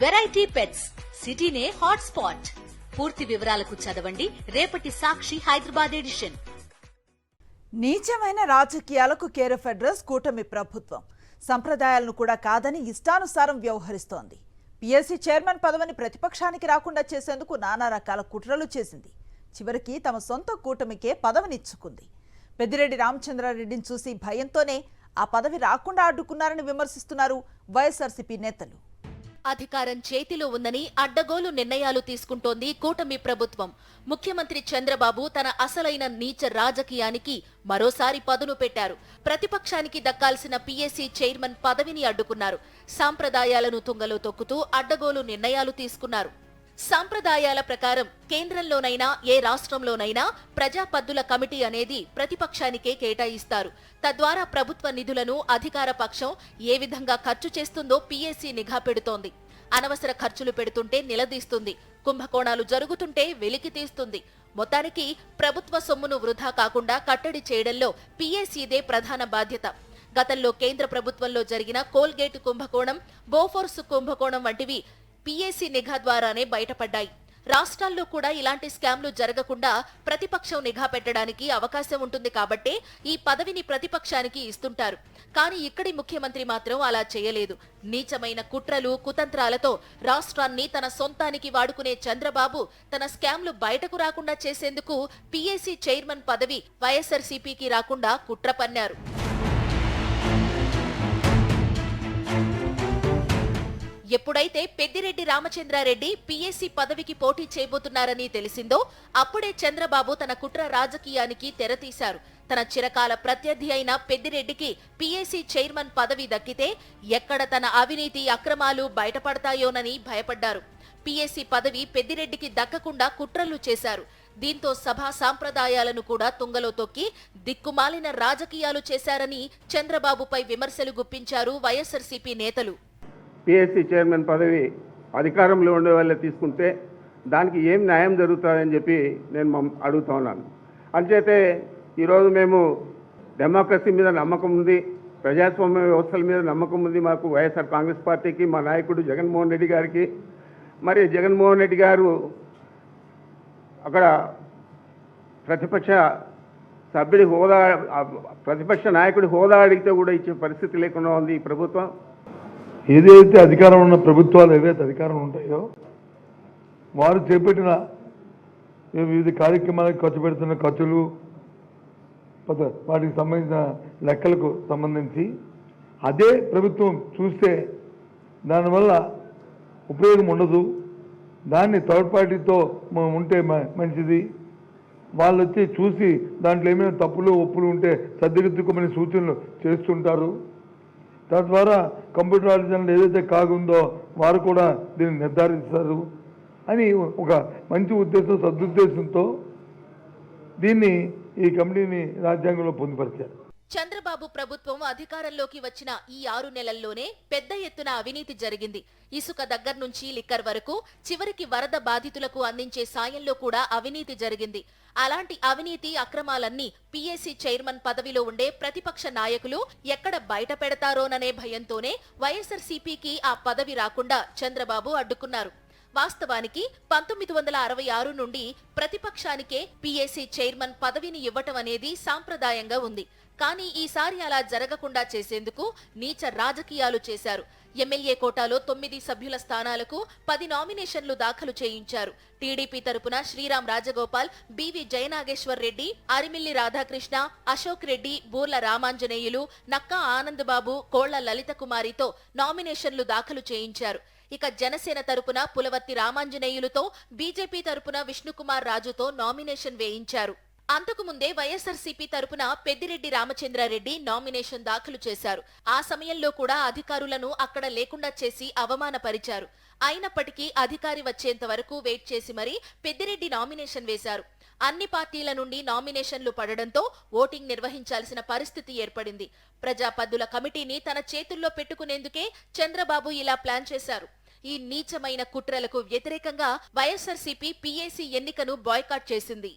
Variety pets సిటీనే hot spot. పూర్తి వివరాలకు చదవండి రేపటి సాక్షి హైదరాబాద్ ఎడిషన్. నీచమైన రాజకీయాలకు కేర్ ఆఫ్ అడ్రస్ కూటమి ప్రభుత్వం. సంప్రదాయాలను కూడా కాదని ఇష్టానుసారం వ్యవహరిస్తోంది. పీఎస్సీ చైర్మన్ పదవిని ప్రతిపక్షానికి రాకుండా చేసేందుకు నానా రకాల కుట్రలు చేసింది. చివరికి తమ సొంత కూటమికే పదవినిచ్చుకుంది. పెద్దిరెడ్డి రామచంద్రారెడ్డిని చూసి భయంతోనే ఆ పదవి రాకుండా అడ్డుకున్నారని విమర్శిస్తున్నారు వైఎస్ఆర్సీపీ నేతలు. అధికారం చేతిలో ఉందని అడ్డగోలు నిర్ణయాలు తీసుకుంటోంది కూటమి ప్రభుత్వం. ముఖ్యమంత్రి చంద్రబాబు తన అసలైన నీచ రాజకీయానికి మరోసారి పదును పెట్టారు. ప్రతిపక్షానికి దక్కాల్సిన పీఎస్సీ చైర్మన్ పదవిని అడ్డుకున్నారు. సాంప్రదాయాలను తుంగలో తొక్కుతూ అడ్డగోలు నిర్ణయాలు తీసుకున్నారు. సంప్రదాయాల ప్రకారం కేంద్రంలోనైనా ఏ రాష్ట్రంలోనైనా ప్రజాపద్దుల కమిటీ అనేది ప్రతిపక్షానికే కేటాయిస్తారు. తద్వారా ప్రభుత్వ నిధులను అధికార పక్షం ఏ విధంగా ఖర్చు చేస్తుందో పీఎస్సీ నిఘా పెడుతోంది. అనవసర ఖర్చులు పెడుతుంటే నిలదీస్తుంది. కుంభకోణాలు జరుగుతుంటే వెలికి తీస్తుంది. మొత్తానికి ప్రభుత్వ సొమ్మును వృధా కాకుండా కట్టడి చేయడంలో పీఎస్సీదే ప్రధాన బాధ్యత. గతంలో కేంద్ర ప్రభుత్వంలో జరిగిన కోల్గేట్ కుంభకోణం, బోఫోర్స్ కుంభకోణం వంటివి పీఎస్సీ నిఘా ద్వారానే బయటపడ్డాయి. రాష్ట్రాల్లో కూడా ఇలాంటి స్కామ్లు జరగకుండా ప్రతిపక్షం నిఘా పెట్టడానికి అవకాశం ఉంటుంది కాబట్టే ఈ పదవిని ప్రతిపక్షానికి ఇస్తుంటారు. కానీ ఇక్కడి ముఖ్యమంత్రి మాత్రం అలా చేయలేదు. నీచమైన కుట్రలు, కుతంత్రాలతో రాష్ట్రాన్ని తన సొంతానికి వాడుకునే చంద్రబాబు తన స్కామ్లు బయటకు రాకుండా చేసేందుకు పీఎస్సీ చైర్మన్ పదవి వైఎస్ఆర్సీపీకి రాకుండా కుట్ర పన్నారు. ఎప్పుడైతే పెద్దిరెడ్డి రామచంద్రారెడ్డి పీఎస్సీ పదవికి పోటీ చేయబోతున్నారని తెలిసిందో అప్పుడే చంద్రబాబు తన కుట్ర రాజకీయానికి తెరతీశారు. తన చిరకాల ప్రత్యర్థి అయిన పెద్దిరెడ్డికి పీఎస్సీ చైర్మన్ పదవి దక్కితే ఎక్కడ తన అవినీతి అక్రమాలు బయటపడతాయోనని భయపడ్డారు. పీఎస్సీ పదవి పెద్దిరెడ్డికి దక్కకుండా కుట్రలు చేశారు. దీంతో సభా సాంప్రదాయాలను కూడా తుంగలో తొక్కి దిక్కుమాలిన రాజకీయాలు చేశారని చంద్రబాబుపై విమర్శలు గుప్పించారు వైఎస్ఆర్సీపీ నేతలు. పీఎస్సీ చైర్మన్ పదవి అధికారంలో ఉండే వాళ్ళే తీసుకుంటే దానికి ఏం న్యాయం జరుగుతుందని చెప్పి నేను అడుగుతా ఉన్నాను. అంచేతే ఈరోజు మేము డెమోక్రసీ మీద నమ్మకం ఉంది, ప్రజాస్వామ్య వ్యవస్థల మీద నమ్మకం ఉంది మాకు వైఎస్ఆర్ కాంగ్రెస్ పార్టీకి, మా నాయకుడు జగన్మోహన్ రెడ్డి గారికి. మరి జగన్మోహన్ రెడ్డి గారు అక్కడ ప్రతిపక్ష సభ్యుడి హోదా, ప్రతిపక్ష నాయకుడి హోదా అడిగితే కూడా ఇచ్చే పరిస్థితి లేకుండా ఉంది ఈ ప్రభుత్వం. ఏదైతే అధికారం ఉన్న ప్రభుత్వాలు ఏవైతే అధికారం ఉంటాయో వారు చేపట్టిన వివిధ కార్యక్రమాలకు ఖర్చు పెడుతున్న ఖర్చులు, వాటికి సంబంధించిన లెక్కలకు సంబంధించి అదే ప్రభుత్వం చూస్తే దానివల్ల ఉపయోగం ఉండదు. దాన్ని థర్డ్ పార్టీతో ఉంటే మంచిది. వాళ్ళు వచ్చి చూసి దాంట్లో ఏమైనా తప్పులు ఒప్పులు ఉంటే సర్దిదిద్దుకోమని సూచనలు చేస్తుంటారు. తద్వారా కంప్యూటర్ ఆలోచనలు ఏదైతే కాగుందో వారు కూడా దీన్ని నిర్ధారిస్తారు అని ఒక మంచి ఉద్దేశం, సదుద్దేశంతో దీన్ని ఈ కమిటీని రాజ్యాంగంలో పొందుపరిచారు. చంద్రబాబు ప్రభుత్వం అధికారంలోకి వచ్చిన ఈ 6 నెలల్లోనే పెద్ద ఎత్తున అవినీతి జరిగింది. ఇసుక దగ్గర నుంచి లిక్కర్ వరకు, చివరికి వరద బాధితులకు అందించే సాయంలో కూడా అవినీతి జరిగింది. అలాంటి అవినీతి అక్రమాలన్నీ పీఎస్సీ చైర్మన్ పదవిలో ఉండే ప్రతిపక్ష నాయకులు ఎక్కడ బయట పెడతారోననే భయంతోనే వైఎస్ఆర్సీపీకి ఆ పదవి రాకుండా చంద్రబాబు అడ్డుకున్నారు. వాస్తవానికి 1966 నుండి ప్రతిపక్షానికే పీఎస్సీ చైర్మన్ పదవిని ఇవ్వటం అనేది సాంప్రదాయంగా ఉంది. కానీ ఈసారి అలా జరగకుండా చేసేందుకు నీచ రాజకీయాలు చేశారు. ఎమ్మెల్యే కోటాలో 9 సభ్యుల స్థానాలకు 10 నామినేషన్లు దాఖలు చేయించారు. టీడీపీ తరపున శ్రీరామ్ రాజగోపాల్, బివి జయనాగేశ్వర్ రెడ్డి, అరిమిల్లి రాధాకృష్ణ, అశోక్ రెడ్డి, బూర్ల రామాంజనేయులు, నక్కా ఆనందబాబు, కోళ్ల లలిత కుమారితో నామినేషన్లు దాఖలు చేయించారు. ఇక జనసేన తరపున పులవర్తి రామాంజనేయులతో, బీజేపీ తరపున విష్ణుకుమార్ రాజుతో నామినేషన్ వేయించారు. అంతకుముందే వైఎస్ఆర్సీపీ తరపున పెద్దిరెడ్డి రామచంద్రారెడ్డి నామినేషన్ దాఖలు చేశారు. ఆ సమయంలో కూడా అధికారులను అక్కడ లేకుండా చేసి అవమానపరిచారు. అయినప్పటికీ అధికారి వచ్చేంత వరకు వెయిట్ చేసి మరీ పెద్దిరెడ్డి నామినేషన్ వేశారు. అన్ని పార్టీల నుండి నామినేషన్లు పడడంతో ఓటింగ్ నిర్వహించాల్సిన పరిస్థితి ఏర్పడింది. ప్రజాపద్దుల కమిటీని తన చేతుల్లో పెట్టుకునేందుకే చంద్రబాబు ఇలా ప్లాన్ చేశారు. ఈ నీచమైన కుట్రలకు వ్యతిరేకంగా వైఎస్ఆర్సీపీ పీఏసీ ఎన్నికను బాయ్కాట్ చేసింది.